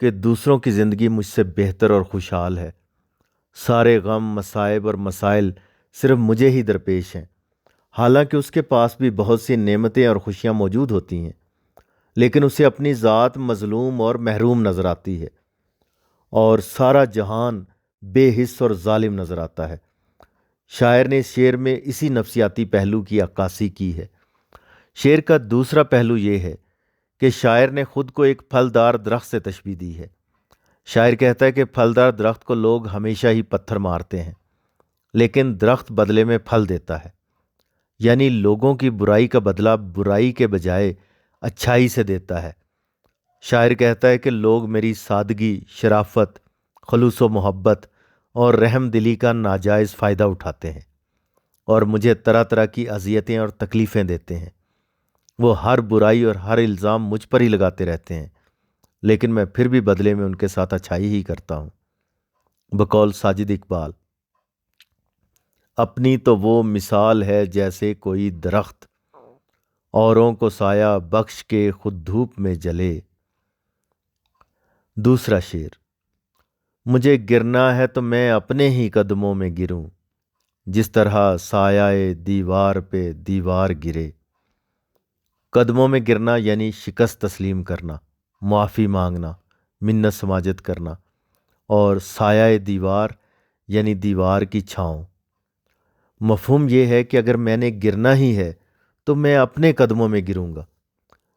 کہ دوسروں کی زندگی مجھ سے بہتر اور خوشحال ہے۔ سارے غم، مصائب اور مسائل صرف مجھے ہی درپیش ہیں، حالانکہ اس کے پاس بھی بہت سی نعمتیں اور خوشیاں موجود ہوتی ہیں، لیکن اسے اپنی ذات مظلوم اور محروم نظر آتی ہے، اور سارا جہان بے حس اور ظالم نظر آتا ہے۔ شاعر نے اس شعر میں اسی نفسیاتی پہلو کی عکاسی کی ہے۔ شعر کا دوسرا پہلو یہ ہے کہ شاعر نے خود کو ایک پھلدار درخت سے تشبیہ دی ہے۔ شاعر کہتا ہے کہ پھلدار درخت کو لوگ ہمیشہ ہی پتھر مارتے ہیں، لیکن درخت بدلے میں پھل دیتا ہے، یعنی لوگوں کی برائی کا بدلہ برائی کے بجائے اچھائی سے دیتا ہے۔ شاعر کہتا ہے کہ لوگ میری سادگی، شرافت، خلوص و محبت اور رحم دلی کا ناجائز فائدہ اٹھاتے ہیں، اور مجھے طرح طرح کی اذیتیں اور تکلیفیں دیتے ہیں۔ وہ ہر برائی اور ہر الزام مجھ پر ہی لگاتے رہتے ہیں، لیکن میں پھر بھی بدلے میں ان کے ساتھ اچھائی ہی کرتا ہوں۔ بقول ساجد اقبال، اپنی تو وہ مثال ہے جیسے کوئی درخت، اوروں کو سایہ بخش کے خود دھوپ میں جلے۔ دوسرا شعر، مجھے گرنا ہے تو میں اپنے ہی قدموں میں گروں، جس طرح سایہ دیوار پہ دیوار گرے۔ قدموں میں گرنا یعنی شکست تسلیم کرنا، معافی مانگنا، منت سماجت کرنا، اور سایہ دیوار یعنی دیوار کی چھاؤں۔ مفہوم یہ ہے کہ اگر میں نے گرنا ہی ہے تو میں اپنے قدموں میں گروں گا،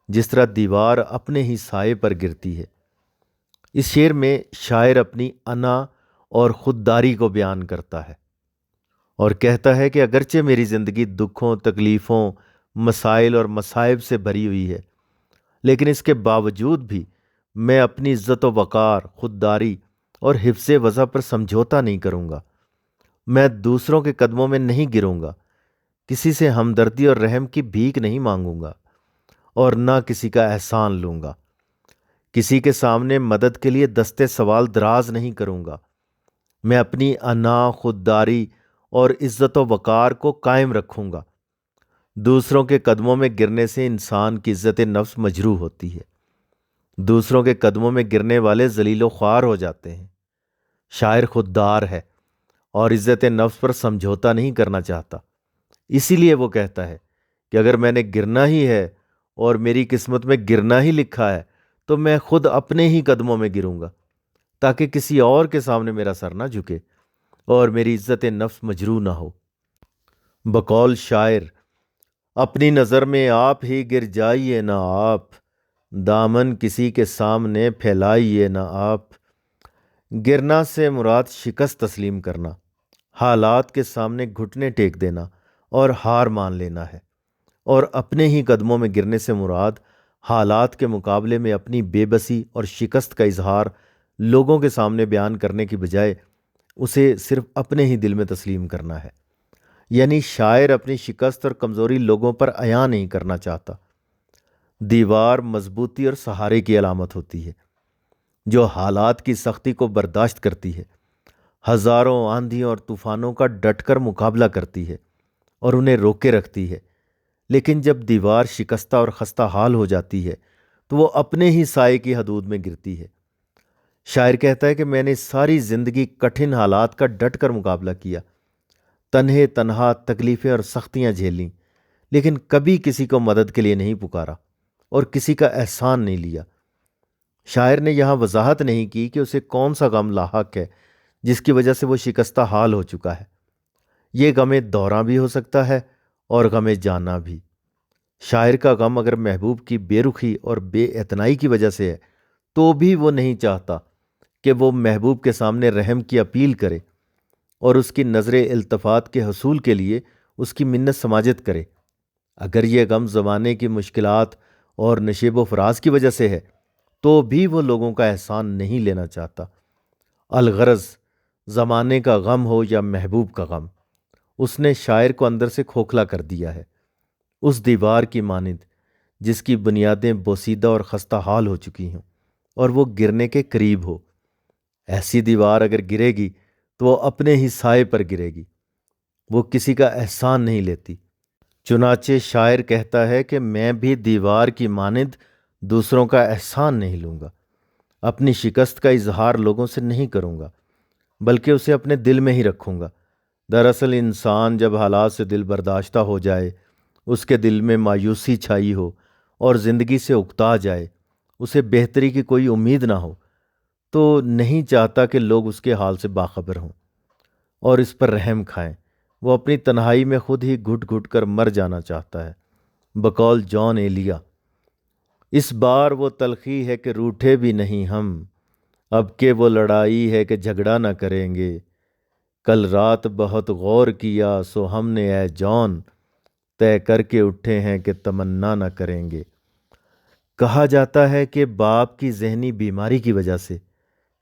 جس طرح دیوار اپنے ہی سائے پر گرتی ہے۔ اس شعر میں شاعر اپنی انا اور خودداری کو بیان کرتا ہے اور کہتا ہے کہ اگرچہ میری زندگی دکھوں، تکلیفوں، مسائل اور مصائب سے بھری ہوئی ہے، لیکن اس کے باوجود بھی میں اپنی عزت و وقار، خودداری اور حفظ وضع پر سمجھوتا نہیں کروں گا۔ میں دوسروں کے قدموں میں نہیں گروں گا، کسی سے ہمدردی اور رحم کی بھیک نہیں مانگوں گا، اور نہ کسی کا احسان لوں گا۔ کسی کے سامنے مدد کے لیے دستے سوال دراز نہیں کروں گا۔ میں اپنی انا، خودداری اور عزت و وقار کو قائم رکھوں گا۔ دوسروں کے قدموں میں گرنے سے انسان کی عزت نفس مجروح ہوتی ہے۔ دوسروں کے قدموں میں گرنے والے ذلیل و خوار ہو جاتے ہیں۔ شاعر خوددار ہے اور عزت نفس پر سمجھوتا نہیں کرنا چاہتا، اسی لیے وہ کہتا ہے کہ اگر میں نے گرنا ہی ہے اور میری قسمت میں گرنا ہی لکھا ہے تو میں خود اپنے ہی قدموں میں گروں گا، تاکہ کسی اور کے سامنے میرا سر نہ جھکے اور میری عزت نفس مجروح نہ ہو۔ بقول شاعر، اپنی نظر میں آپ ہی گر جائیے نہ آپ، دامن کسی کے سامنے پھیلائیے نہ آپ۔ گرنا سے مراد شکست تسلیم کرنا، حالات کے سامنے گھٹنے ٹیک دینا اور ہار مان لینا ہے، اور اپنے ہی قدموں میں گرنے سے مراد حالات کے مقابلے میں اپنی بے بسی اور شکست کا اظہار لوگوں کے سامنے بیان کرنے کی بجائے اسے صرف اپنے ہی دل میں تسلیم کرنا ہے۔ یعنی شاعر اپنی شکست اور کمزوری لوگوں پر عیاں نہیں کرنا چاہتا۔ دیوار مضبوطی اور سہارے کی علامت ہوتی ہے، جو حالات کی سختی کو برداشت کرتی ہے، ہزاروں آندھیوں اور طوفانوں کا ڈٹ کر مقابلہ کرتی ہے اور انہیں روکے رکھتی ہے۔ لیکن جب دیوار شکستہ اور خستہ حال ہو جاتی ہے تو وہ اپنے ہی سائے کی حدود میں گرتی ہے۔ شاعر کہتا ہے کہ میں نے ساری زندگی کٹھن حالات کا ڈٹ کر مقابلہ کیا، تنہا تکلیفیں اور سختیاں جھیلیں، لیکن کبھی کسی کو مدد کے لیے نہیں پکارا اور کسی کا احسان نہیں لیا۔ شاعر نے یہاں وضاحت نہیں کی کہ اسے کون سا غم لاحق ہے جس کی وجہ سے وہ شکستہ حال ہو چکا ہے۔ یہ غم دوراں بھی ہو سکتا ہے اور غم جانا بھی۔ شاعر کا غم اگر محبوب کی بے رخی اور بے اعتنائی کی وجہ سے ہے تو بھی وہ نہیں چاہتا کہ وہ محبوب کے سامنے رحم کی اپیل کرے اور اس کی نظر التفات کے حصول کے لیے اس کی منت سماجت کرے۔ اگر یہ غم زمانے کی مشکلات اور نشیب و فراز کی وجہ سے ہے تو بھی وہ لوگوں کا احسان نہیں لینا چاہتا۔ الغرض زمانے کا غم ہو یا محبوب کا غم، اس نے شاعر کو اندر سے کھوکھلا کر دیا ہے، اس دیوار کی مانند جس کی بنیادیں بوسیدہ اور خستہ حال ہو چکی ہوں اور وہ گرنے کے قریب ہو۔ ایسی دیوار اگر گرے گی تو وہ اپنے ہی سائے پر گرے گی، وہ کسی کا احسان نہیں لیتی۔ چنانچہ شاعر کہتا ہے کہ میں بھی دیوار کی مانند دوسروں کا احسان نہیں لوں گا۔ اپنی شکست کا اظہار لوگوں سے نہیں کروں گا، بلکہ اسے اپنے دل میں ہی رکھوں گا۔ دراصل انسان جب حالات سے دل برداشتہ ہو جائے، اس کے دل میں مایوسی چھائی ہو اور زندگی سے اکتا جائے، اسے بہتری کی کوئی امید نہ ہو، تو نہیں چاہتا کہ لوگ اس کے حال سے باخبر ہوں اور اس پر رحم کھائیں۔ وہ اپنی تنہائی میں خود ہی گھٹ گھٹ کر مر جانا چاہتا ہے۔ بقول جان ایلیا، اس بار وہ تلخی ہے کہ روٹھے بھی نہیں ہم، اب کہ وہ لڑائی ہے کہ جھگڑا نہ کریں گے۔ کل رات بہت غور کیا سو ہم نے اے جان، طے کر کے اٹھے ہیں کہ تمنا نہ کریں گے۔ کہا جاتا ہے کہ باپ کی ذہنی بیماری کی وجہ سے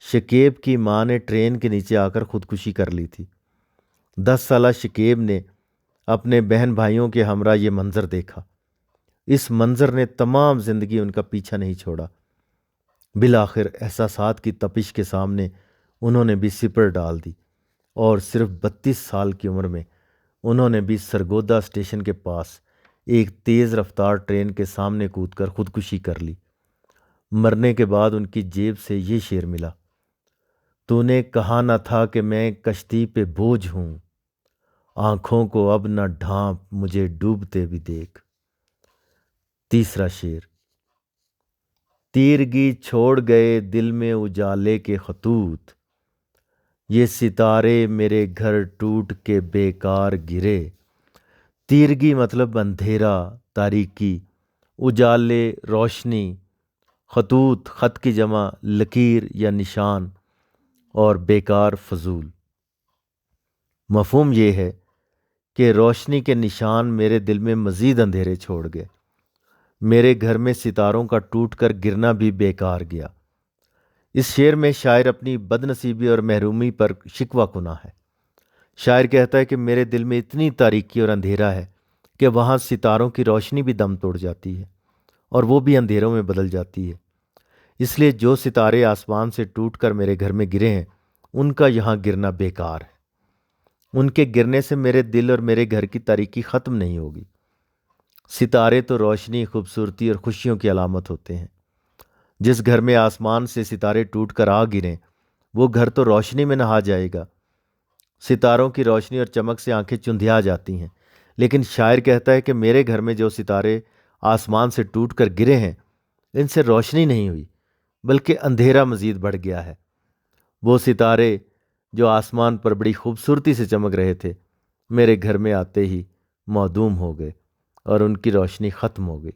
شکیب کی ماں نے ٹرین کے نیچے آ کر خودکشی کر لی تھی۔ 10 سالہ شکیب نے اپنے بہن بھائیوں کے ہمراہ یہ منظر دیکھا۔ اس منظر نے تمام زندگی ان کا پیچھا نہیں چھوڑا۔ بالآخر احساسات کی تپش کے سامنے انہوں نے بھی سپر ڈال دی اور صرف 32 سال کی عمر میں انہوں نے بھی سرگودا اسٹیشن کے پاس ایک تیز رفتار ٹرین کے سامنے کود کر خودکشی کر لی۔ مرنے کے بعد ان کی جیب سے یہ شعر ملا: تو نے کہا نہ تھا کہ میں کشتی پہ بوجھ ہوں، آنکھوں کو اب نہ ڈھانپ مجھے ڈوبتے بھی دیکھ۔ تیسرا شعر: تیرگی چھوڑ گئے دل میں اجالے کے خطوط، یہ ستارے میرے گھر ٹوٹ کے بیکار گرے۔ تیرگی مطلب اندھیرا، تاریکی، اجالے روشنی، خطوط خط کی جمع لکیر یا نشان، اور بیکار فضول۔ مفہوم یہ ہے کہ روشنی کے نشان میرے دل میں مزید اندھیرے چھوڑ گئے۔ میرے گھر میں ستاروں کا ٹوٹ کر گرنا بھی بیکار گیا۔ اس شعر میں شاعر اپنی بد نصیبی اور محرومی پر شکوہ کنا ہے۔ شاعر کہتا ہے کہ میرے دل میں اتنی تاریکی اور اندھیرا ہے کہ وہاں ستاروں کی روشنی بھی دم توڑ جاتی ہے اور وہ بھی اندھیروں میں بدل جاتی ہے۔ اس لیے جو ستارے آسمان سے ٹوٹ کر میرے گھر میں گرے ہیں، ان کا یہاں گرنا بیکار ہے۔ ان کے گرنے سے میرے دل اور میرے گھر کی تاریکی ختم نہیں ہوگی۔ ستارے تو روشنی، خوبصورتی اور خوشیوں کی علامت ہوتے ہیں۔ جس گھر میں آسمان سے ستارے ٹوٹ کر آ گریں، وہ گھر تو روشنی میں نہا جائے گا۔ ستاروں کی روشنی اور چمک سے آنکھیں چندھیا جاتی ہیں، لیکن شاعر کہتا ہے کہ میرے گھر میں جو ستارے آسمان سے ٹوٹ کر گرے ہیں، ان سے روشنی نہیں ہوئی بلکہ اندھیرا مزید بڑھ گیا ہے۔ وہ ستارے جو آسمان پر بڑی خوبصورتی سے چمک رہے تھے، میرے گھر میں آتے ہی معدوم ہو گئے اور ان کی روشنی ختم ہو گئی۔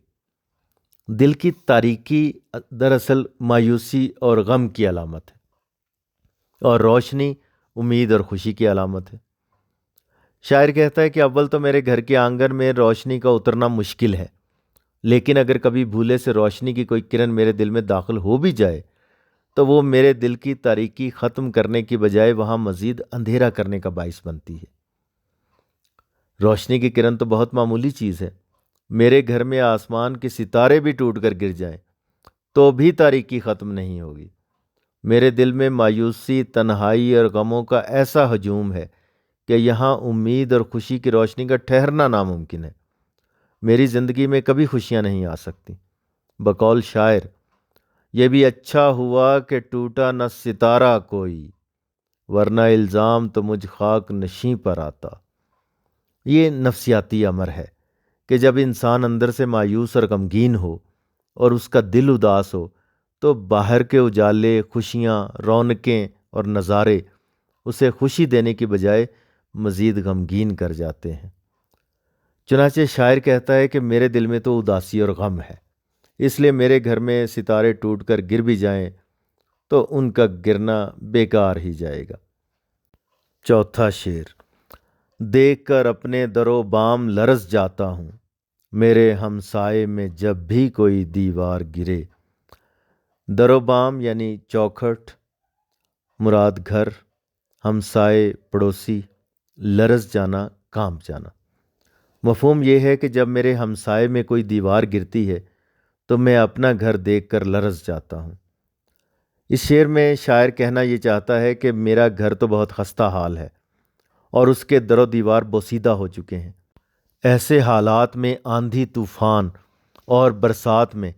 دل کی تاریکی دراصل مایوسی اور غم کی علامت ہے، اور روشنی امید اور خوشی کی علامت ہے۔ شاعر کہتا ہے کہ اول تو میرے گھر کے آنگن میں روشنی کا اترنا مشکل ہے، لیکن اگر کبھی بھولے سے روشنی کی کوئی کرن میرے دل میں داخل ہو بھی جائے تو وہ میرے دل کی تاریکی ختم کرنے کی بجائے وہاں مزید اندھیرا کرنے کا باعث بنتی ہے۔ روشنی کی کرن تو بہت معمولی چیز ہے۔ میرے گھر میں آسمان کے ستارے بھی ٹوٹ کر گر جائیں تو بھی تاریکی ختم نہیں ہوگی۔ میرے دل میں مایوسی، تنہائی اور غموں کا ایسا ہجوم ہے کہ یہاں امید اور خوشی کی روشنی کا ٹھہرنا ناممکن ہے۔ میری زندگی میں کبھی خوشیاں نہیں آ سکتی۔ بقول شاعر: یہ بھی اچھا ہوا کہ ٹوٹا نہ ستارہ کوئی، ورنہ الزام تو مجھ خاک نشیں پر آتا۔ یہ نفسیاتی امر ہے کہ جب انسان اندر سے مایوس اور غمگین ہو اور اس کا دل اداس ہو تو باہر کے اجالے، خوشیاں، رونقیں اور نظارے اسے خوشی دینے کی بجائے مزید غمگین کر جاتے ہیں۔ چنانچہ شاعر کہتا ہے کہ میرے دل میں تو اداسی اور غم ہے، اس لیے میرے گھر میں ستارے ٹوٹ کر گر بھی جائیں تو ان کا گرنا بیکار ہی جائے گا۔ چوتھا شعر: دیکھ کر اپنے در و بام لرز جاتا ہوں، میرے ہمسائے میں جب بھی کوئی دیوار گرے۔ در و بام یعنی چوکھٹ، مراد گھر، ہمسائے پڑوسی، لرز جانا کانپ جانا۔ مفہوم یہ ہے کہ جب میرے ہمسائے میں کوئی دیوار گرتی ہے تو میں اپنا گھر دیکھ کر لرز جاتا ہوں۔ اس شعر میں شاعر کہنا یہ چاہتا ہے کہ میرا گھر تو بہت خستہ حال ہے اور اس کے در و دیوار بوسیدہ ہو چکے ہیں۔ ایسے حالات میں آندھی طوفان اور برسات میں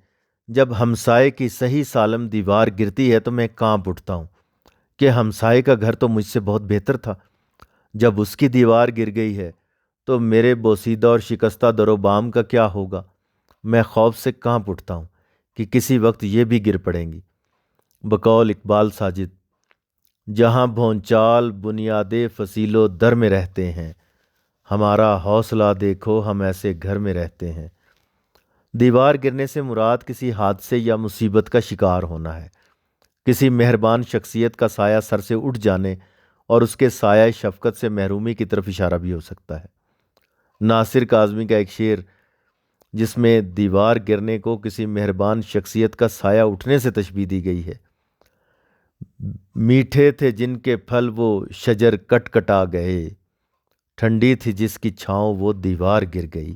جب ہمسائے کی صحیح سالم دیوار گرتی ہے تو میں کانپ اٹھتا ہوں کہ ہمسائے کا گھر تو مجھ سے بہت بہتر تھا۔ جب اس کی دیوار گر گئی ہے تو میرے بوسیدہ اور شکستہ در و بام کا کیا ہوگا؟ میں خوف سے کانپ اٹھتا ہوں کہ کسی وقت یہ بھی گر پڑیں گی۔ بقول اقبال ساجد: جہاں بھونچال بنیادیں فصیل و در میں رہتے ہیں، ہمارا حوصلہ دیکھو ہم ایسے گھر میں رہتے ہیں۔ دیوار گرنے سے مراد کسی حادثے یا مصیبت کا شکار ہونا ہے، کسی مہربان شخصیت کا سایہ سر سے اٹھ جانے اور اس کے سایہ شفقت سے محرومی کی طرف اشارہ بھی ہو سکتا ہے۔ ناصر کاظمی کا ایک شعر جس میں دیوار گرنے کو کسی مہربان شخصیت کا سایہ اٹھنے سے تشبیہ دی گئی ہے: میٹھے تھے جن کے پھل وہ شجر کٹ کٹا گئے، ٹھنڈی تھی جس کی چھاؤں وہ دیوار گر گئی۔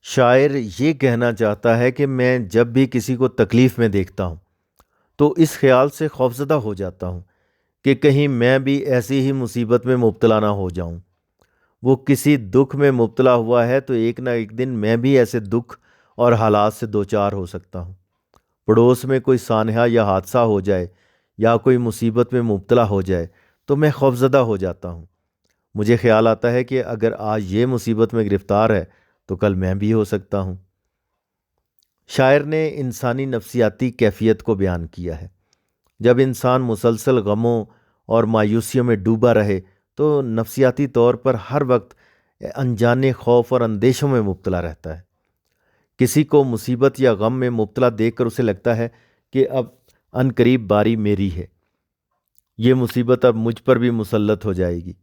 شاعر یہ کہنا چاہتا ہے کہ میں جب بھی کسی کو تکلیف میں دیکھتا ہوں تو اس خیال سے خوفزدہ ہو جاتا ہوں کہ کہیں میں بھی ایسی ہی مصیبت میں مبتلا نہ ہو جاؤں۔ وہ کسی دکھ میں مبتلا ہوا ہے تو ایک نہ ایک دن میں بھی ایسے دکھ اور حالات سے دوچار ہو سکتا ہوں۔ پڑوس میں کوئی سانحہ یا حادثہ ہو جائے یا کوئی مصیبت میں مبتلا ہو جائے تو میں خوفزدہ ہو جاتا ہوں۔ مجھے خیال آتا ہے کہ اگر آج یہ مصیبت میں گرفتار ہے تو کل میں بھی ہو سکتا ہوں۔ شاعر نے انسانی نفسیاتی کیفیت کو بیان کیا ہے۔ جب انسان مسلسل غموں اور مایوسیوں میں ڈوبا رہے تو نفسیاتی طور پر ہر وقت انجانے خوف اور اندیشوں میں مبتلا رہتا ہے۔ کسی کو مصیبت یا غم میں مبتلا دیکھ کر اسے لگتا ہے کہ اب عنقریب باری میری ہے، یہ مصیبت اب مجھ پر بھی مسلط ہو جائے گی۔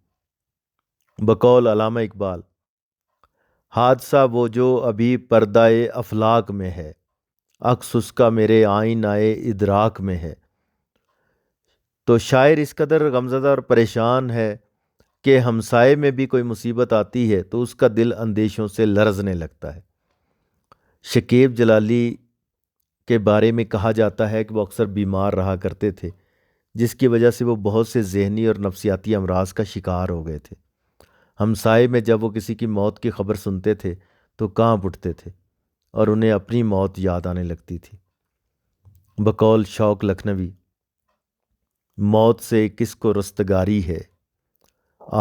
بقول علامہ اقبال: حادثہ وہ جو ابھی پردہ افلاک میں ہے، عکس اس کا میرے آئینہ ادراک میں ہے۔ تو شاعر اس قدر غمزدہ اور پریشان ہے کہ ہمسائے میں بھی کوئی مصیبت آتی ہے تو اس کا دل اندیشوں سے لرزنے لگتا ہے۔ شکیب جلالی کے بارے میں کہا جاتا ہے کہ وہ اکثر بیمار رہا کرتے تھے، جس کی وجہ سے وہ بہت سے ذہنی اور نفسیاتی امراض کا شکار ہو گئے تھے۔ ہمسائے میں جب وہ کسی کی موت کی خبر سنتے تھے تو کانپ اٹھتے تھے اور انہیں اپنی موت یاد آنے لگتی تھی۔ بقول شوق لکھنوی: موت سے کس کو رستگاری ہے،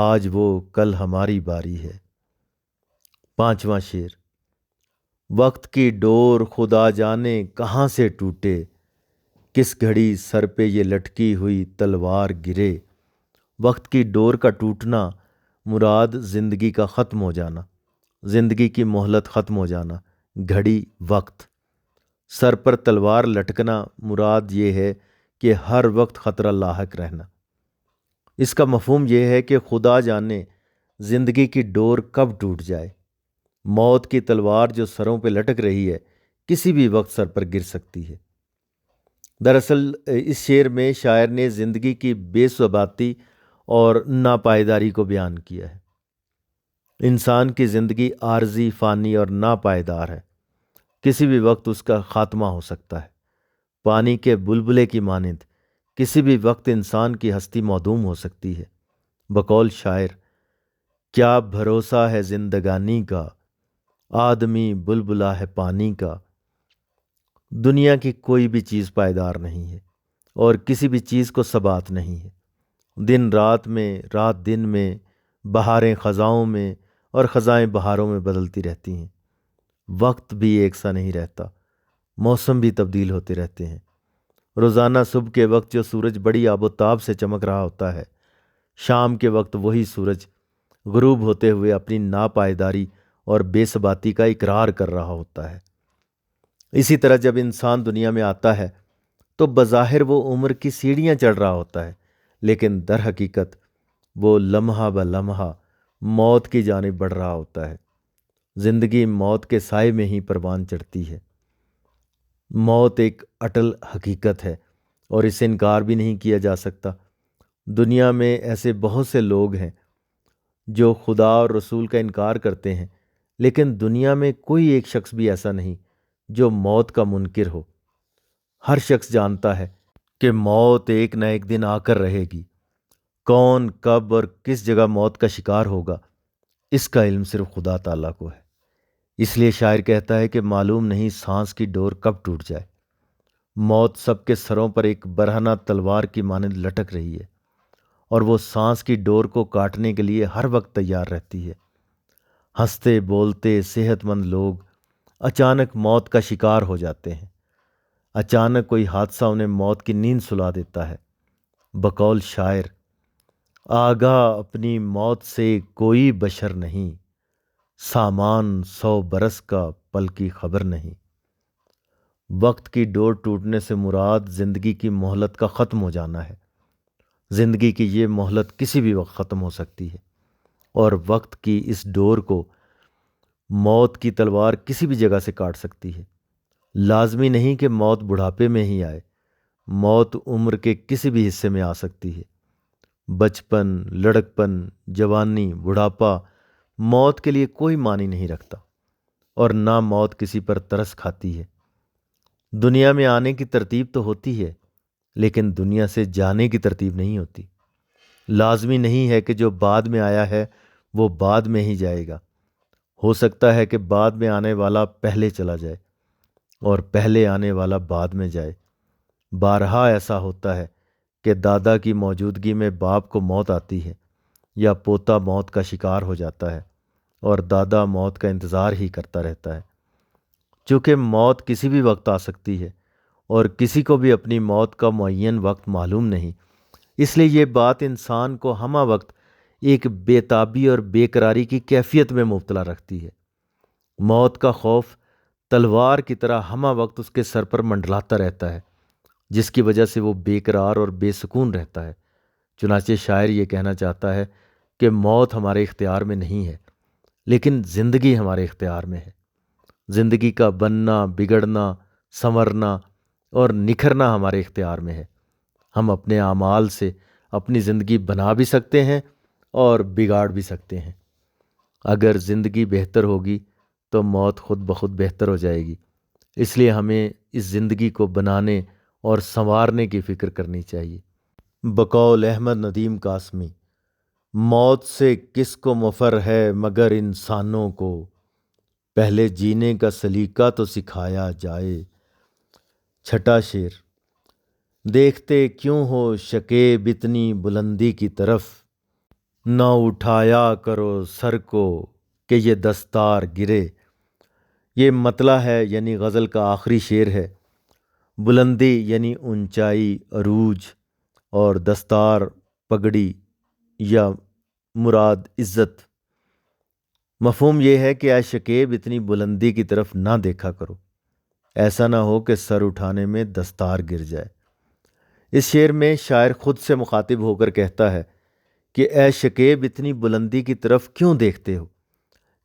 آج وہ کل ہماری باری ہے۔ پانچواں شعر: وقت کی ڈور خدا جانے کہاں سے ٹوٹے، کس گھڑی سر پہ یہ لٹکی ہوئی تلوار گرے۔ وقت کی ڈور کا ٹوٹنا مراد زندگی کا ختم ہو جانا، زندگی کی مہلت ختم ہو جانا، گھڑی وقت۔ سر پر تلوار لٹکنا مراد یہ ہے کہ ہر وقت خطرہ لاحق رہنا۔ اس کا مفہوم یہ ہے کہ خدا جانے زندگی کی ڈور کب ٹوٹ جائے۔ موت کی تلوار جو سروں پہ لٹک رہی ہے کسی بھی وقت سر پر گر سکتی ہے۔ دراصل اس شعر میں شاعر نے زندگی کی بے ثباتی اور ناپائیداری کو بیان کیا ہے۔ انسان کی زندگی عارضی، فانی اور ناپائیدار ہے، کسی بھی وقت اس کا خاتمہ ہو سکتا ہے۔ پانی کے بلبلے کی مانند کسی بھی وقت انسان کی ہستی معدوم ہو سکتی ہے۔ بقول شاعر: کیا بھروسہ ہے زندگانی کا، آدمی بلبلا ہے پانی کا۔ دنیا کی کوئی بھی چیز پائیدار نہیں ہے اور کسی بھی چیز کو ثبات نہیں ہے۔ دن رات میں، رات دن میں، بہاریں خزاؤں میں اور خزائیں بہاروں میں بدلتی رہتی ہیں۔ وقت بھی ایک سا نہیں رہتا، موسم بھی تبدیل ہوتے رہتے ہیں۔ روزانہ صبح کے وقت جو سورج بڑی آب و تاب سے چمک رہا ہوتا ہے، شام کے وقت وہی سورج غروب ہوتے ہوئے اپنی ناپائیداری اور بے ثباتی کا اقرار کر رہا ہوتا ہے۔ اسی طرح جب انسان دنیا میں آتا ہے تو بظاہر وہ عمر کی سیڑھیاں چڑھ رہا ہوتا ہے، لیکن در حقیقت وہ لمحہ بہ لمحہ موت کی جانب بڑھ رہا ہوتا ہے۔ زندگی موت کے سائے میں ہی پروان چڑھتی ہے۔ موت ایک اٹل حقیقت ہے اور اس سے انکار بھی نہیں کیا جا سکتا۔ دنیا میں ایسے بہت سے لوگ ہیں جو خدا اور رسول کا انکار کرتے ہیں، لیکن دنیا میں کوئی ایک شخص بھی ایسا نہیں جو موت کا منکر ہو۔ ہر شخص جانتا ہے کہ موت ایک نہ ایک دن آ کر رہے گی۔ کون، کب اور کس جگہ موت کا شکار ہوگا، اس کا علم صرف خدا تعالیٰ کو ہے۔ اس لیے شاعر کہتا ہے کہ معلوم نہیں سانس کی ڈور کب ٹوٹ جائے۔ موت سب کے سروں پر ایک برہنہ تلوار کی مانند لٹک رہی ہے، اور وہ سانس کی ڈور کو کاٹنے کے لیے ہر وقت تیار رہتی ہے۔ ہنستے بولتے صحت مند لوگ اچانک موت کا شکار ہو جاتے ہیں۔ اچانک کوئی حادثہ انہیں موت کی نیند سلا دیتا ہے۔ بقول شاعر، آگاہ اپنی موت سے کوئی بشر نہیں، سامان 100 برس کا پل کی خبر نہیں۔ وقت کی ڈور ٹوٹنے سے مراد زندگی کی مہلت کا ختم ہو جانا ہے۔ زندگی کی یہ مہلت کسی بھی وقت ختم ہو سکتی ہے، اور وقت کی اس ڈور کو موت کی تلوار کسی بھی جگہ سے کاٹ سکتی ہے۔ لازمی نہیں کہ موت بڑھاپے میں ہی آئے، موت عمر کے کسی بھی حصے میں آ سکتی ہے۔ بچپن، لڑکپن، جوانی، بڑھاپا موت کے لیے کوئی معنی نہیں رکھتا، اور نہ موت کسی پر ترس کھاتی ہے۔ دنیا میں آنے کی ترتیب تو ہوتی ہے، لیکن دنیا سے جانے کی ترتیب نہیں ہوتی۔ لازمی نہیں ہے کہ جو بعد میں آیا ہے وہ بعد میں ہی جائے گا۔ ہو سکتا ہے کہ بعد میں آنے والا پہلے چلا جائے، اور پہلے آنے والا بعد میں جائے۔ بارہا ایسا ہوتا ہے کہ دادا کی موجودگی میں باپ کو موت آتی ہے، یا پوتا موت کا شکار ہو جاتا ہے، اور دادا موت کا انتظار ہی کرتا رہتا ہے۔ چونکہ موت کسی بھی وقت آ سکتی ہے، اور کسی کو بھی اپنی موت کا معین وقت معلوم نہیں، اس لیے یہ بات انسان کو ہمہ وقت ایک بے تابی اور بے قراری کی کیفیت میں مبتلا رکھتی ہے۔ موت کا خوف تلوار کی طرح ہمہ وقت اس کے سر پر منڈلاتا رہتا ہے، جس کی وجہ سے وہ بے قرار اور بے سکون رہتا ہے۔ چنانچہ شاعر یہ کہنا چاہتا ہے کہ موت ہمارے اختیار میں نہیں ہے، لیکن زندگی ہمارے اختیار میں ہے۔ زندگی کا بننا، بگڑنا، سنورنا اور نکھرنا ہمارے اختیار میں ہے۔ ہم اپنے اعمال سے اپنی زندگی بنا بھی سکتے ہیں اور بگاڑ بھی سکتے ہیں۔ اگر زندگی بہتر ہوگی تو موت خود بخود بہتر ہو جائے گی۔ اس لیے ہمیں اس زندگی کو بنانے اور سنوارنے کی فکر کرنی چاہیے۔ بقول احمد ندیم قاسمی، موت سے کس کو مفر ہے مگر انسانوں کو، پہلے جینے کا سلیقہ تو سکھایا جائے۔ چھٹا شعر، دیکھتے کیوں ہو شکیب اتنی بلندی کی طرف، نہ اٹھایا کرو سر کو کہ یہ دستار گرے۔ یہ مطلع ہے، یعنی غزل کا آخری شعر ہے۔ بلندی یعنی اونچائی، عروج، اور دستار پگڑی یا مراد عزت۔ مفہوم یہ ہے کہ اے شکیب اتنی بلندی کی طرف نہ دیکھا کرو، ایسا نہ ہو کہ سر اٹھانے میں دستار گر جائے۔ اس شعر میں شاعر خود سے مخاطب ہو کر کہتا ہے کہ اے شکیب اتنی بلندی کی طرف کیوں دیکھتے ہو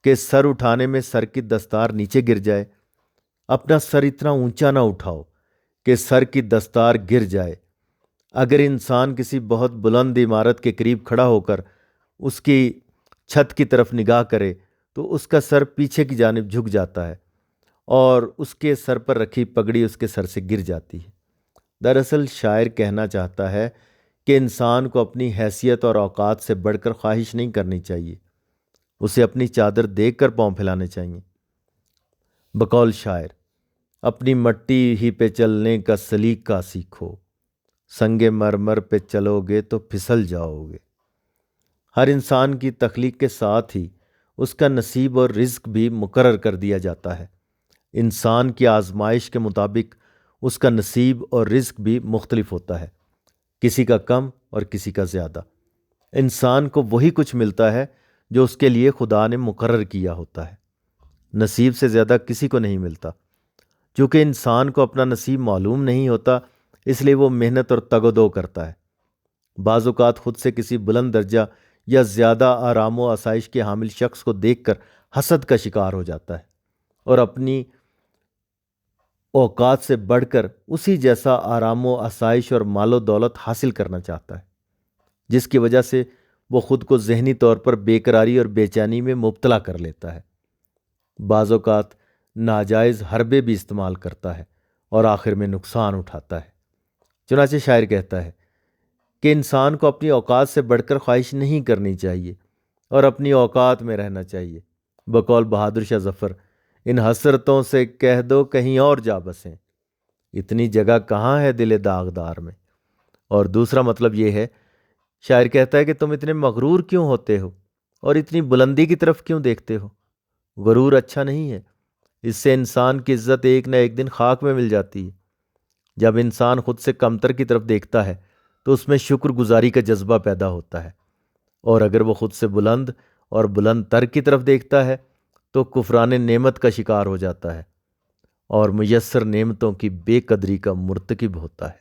کہ سر اٹھانے میں سر کی دستار نیچے گر جائے۔ اپنا سر اتنا اونچا نہ اٹھاؤ کہ سر کی دستار گر جائے۔ اگر انسان کسی بہت بلند عمارت کے قریب کھڑا ہو کر اس کی چھت کی طرف نگاہ کرے تو اس کا سر پیچھے کی جانب جھک جاتا ہے، اور اس کے سر پر رکھی پگڑی اس کے سر سے گر جاتی ہے۔ دراصل شاعر کہنا چاہتا ہے کہ انسان کو اپنی حیثیت اور اوقات سے بڑھ کر خواہش نہیں کرنی چاہیے، اسے اپنی چادر دیکھ کر پاؤں پھیلانے چاہیے۔ بقول شاعر، اپنی مٹی ہی پہ چلنے کا سلیقہ سیکھو، سنگ مرمر پہ چلو گے تو پھسل جاؤ گے۔ ہر انسان کی تخلیق کے ساتھ ہی اس کا نصیب اور رزق بھی مقرر کر دیا جاتا ہے۔ انسان کی آزمائش کے مطابق اس کا نصیب اور رزق بھی مختلف ہوتا ہے، کسی کا کم اور کسی کا زیادہ۔ انسان کو وہی کچھ ملتا ہے جو اس کے لیے خدا نے مقرر کیا ہوتا ہے۔ نصیب سے زیادہ کسی کو نہیں ملتا۔ چونکہ انسان کو اپنا نصیب معلوم نہیں ہوتا، اس لیے وہ محنت اور تگ و دو کرتا ہے۔ بعض اوقات خود سے کسی بلند درجہ یا زیادہ آرام و آسائش کے حامل شخص کو دیکھ کر حسد کا شکار ہو جاتا ہے، اور اپنی اوقات سے بڑھ کر اسی جیسا آرام و آسائش اور مال و دولت حاصل کرنا چاہتا ہے، جس کی وجہ سے وہ خود کو ذہنی طور پر بے قراری اور بے چینی میں مبتلا کر لیتا ہے۔ بعض اوقات ناجائز حربے بھی استعمال کرتا ہے اور آخر میں نقصان اٹھاتا ہے۔ چنانچہ شاعر کہتا ہے کہ انسان کو اپنی اوقات سے بڑھ کر خواہش نہیں کرنی چاہیے اور اپنی اوقات میں رہنا چاہیے۔ بقول بہادر شاہ ظفر ان حسرتوں سے کہہ دو کہیں اور جا بسیں، اتنی جگہ کہاں ہے دل داغدار میں۔ اور دوسرا مطلب یہ ہے، شاعر کہتا ہے کہ تم اتنے مغرور کیوں ہوتے ہو اور اتنی بلندی کی طرف کیوں دیکھتے ہو؟ غرور اچھا نہیں ہے، اس سے انسان کی عزت ایک نہ ایک دن خاک میں مل جاتی ہے۔ جب انسان خود سے کمتر کی طرف دیکھتا ہے تو اس میں شکر گزاری کا جذبہ پیدا ہوتا ہے، اور اگر وہ خود سے بلند اور بلند تر کی طرف دیکھتا ہے تو کفران نعمت کا شکار ہو جاتا ہے اور میسر نعمتوں کی بے قدری کا مرتکب ہوتا ہے۔